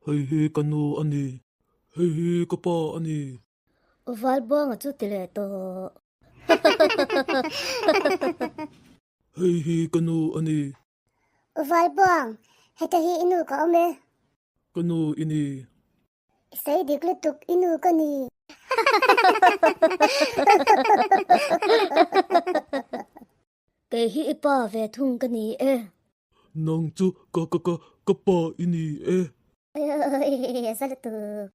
Hei hi kanu ani. Hei hi kapa ani. Uval buang chu tile to. Hei hi kanu ani. Uval buang, heta hi inu ka ome. Kanu ini. Isay diklutuk inu ka ni. Kay hi ipa ve thung ka ni e. Nang chu kapa ini eh. Ay, salatuk.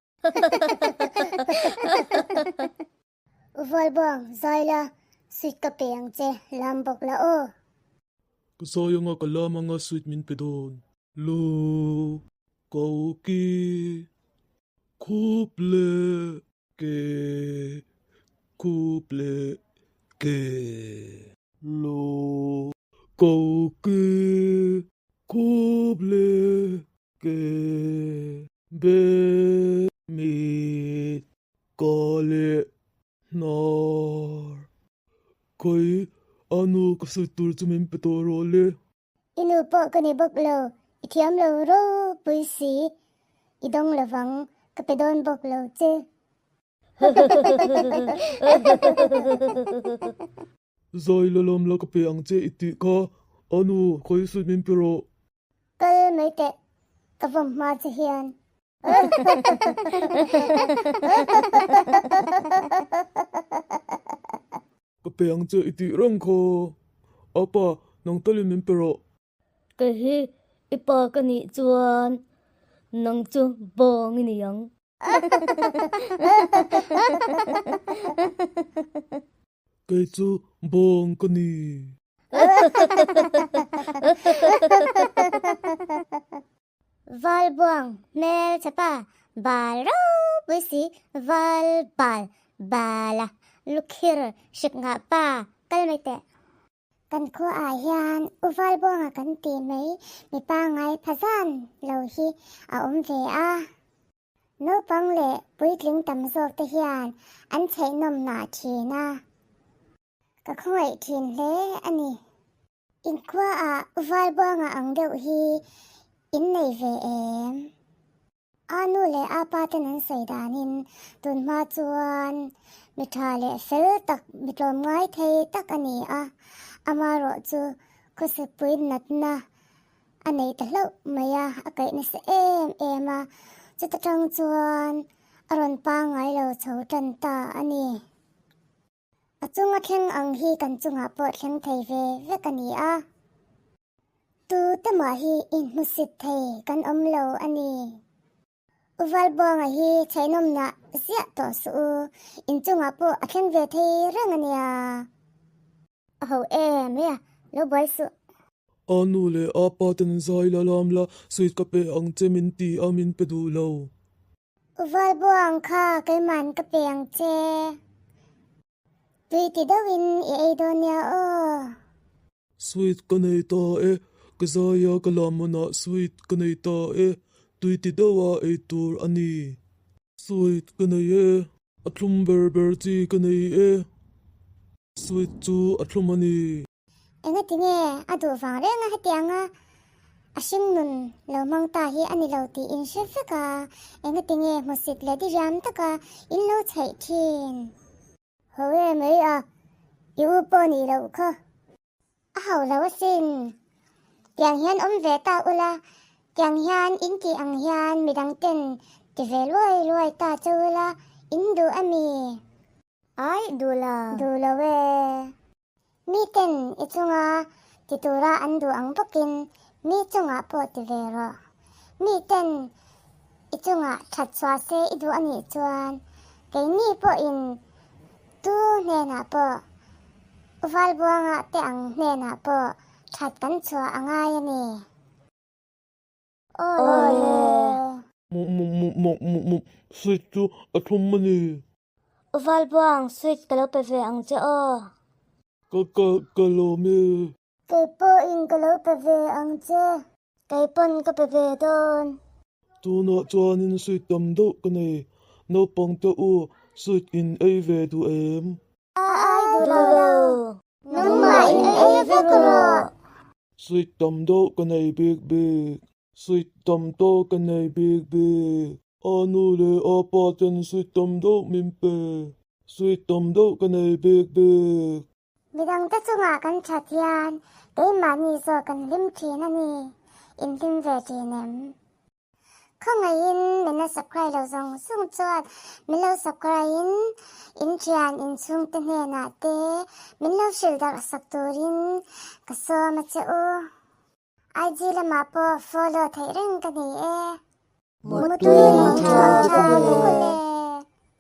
Uval buang, zayla, sweet ka peyang che, lambok la o. Kasaya nga kalama nga sweet min pedon. Lu. Kauki. Kuple. Ke. Kuple. Ke. Lu. Kauki. Kuple. Ke. Be. Mi. Kale. Nar. Kay. Ano kasutur tumin petorole? Inu po ka ni boklo, itiam lo ro, puisi, idong lavang, kapedon boklo che. Zay lalam la kape ang che iti ka. Ano kay sweet min pero. Kal may te, kavam ma che hiyan. Kape ang che iti rang ko. Apa nang talim min pero. Kay hi ipa ka ni chuan. Nang chu bong ni yang. Kay chu bong kani. Val buang, mel chapa, bal ro, puisi, val bal, bala, lukhir, shik nga pa, kal may te. Kan ko ayan, uval buang kan ti may, mi pa ngay pazan, lau hi, ve a. No pang le, puitling tamzok te hiyan, an chay nom na chi na. Kakoy tin le, ani. In kwa uval buang ang daw hi, in nay ve em. Ano le apatan ang saydanin, dun ma chuan, mitale fel tak, mitlom ngay thay tak ani amaro chu, kusipuin nat na. Anay talaw, maya akay na sa ema, chutatang chuan, aron pa ngay lo chow tanta ani. At chunga keng ang hi kan chunga po keng thay ve kani Tu tamahi in musit thay kan omlo ani. Uval buang hi chainom na siya to su in chunga po akeng ve thay rang ani Aho mea lo boy su. Ano le apa tanan zay lalam la sweet kape ang che min ti amin pedulaw. Uval buang ka kay man kapeyang che. Tui ti dawin i-aido niya o. Sweet kanay ta eh. Kasaya kalama na sweet kanay ta eh. Tui ti dawa ay tur ani. Sweet kanay eh. Atlum berber ti kanay eh. Sweet chu atlum ani. Nga tinge adu fang re nga hati nga. Asim nun lau mang tahi ani lau ti in shifa ka. Nga tinge musit le di jam taka in lau chay tin. Howe may yu po ni lau ka. Ahaw lau sin. Yang hiyan ve ta ula. Yang hiyan inki ang hiyan midang tin. Ti ve luay ta chula. Indu ami. Ay dula. Dula we. Miten ito nga titura andu ang bukin. Mito nga po ti vero. Miten ito nga chatswase idu ani ituan. Kay ni po in tu nena po. Uval buwa nga te ang nena po. Chat kan chua angayan eh. Oye. Sweet chu atlum ani. Uval buang sweet kalaw pe ve ang che o. Kalome. Kay po in kalaw pave ang che. Kay pon ka pave don. Tuna chuanin sweet damdo kanay. No pang tao sweet in ay ve du em. Ay Dulaw. Nung main ay vekro. Sweet damdo kanay big. sweet tom to kan nei big big anu le apa ten sweet tom do min pe sweet tom do kan nei big big midang ta chunga kan chatian keima ni zo kan lim thina ni in lim ve ti nem không ai in mình là subscribe lâu dòng sung chuột mình lâu subscribe in trian in sung tên hè nà tê mình lâu shil dar sak turin kaso ma che u IG la ma po follow thai ring ka ni e Mutuin mong chua chua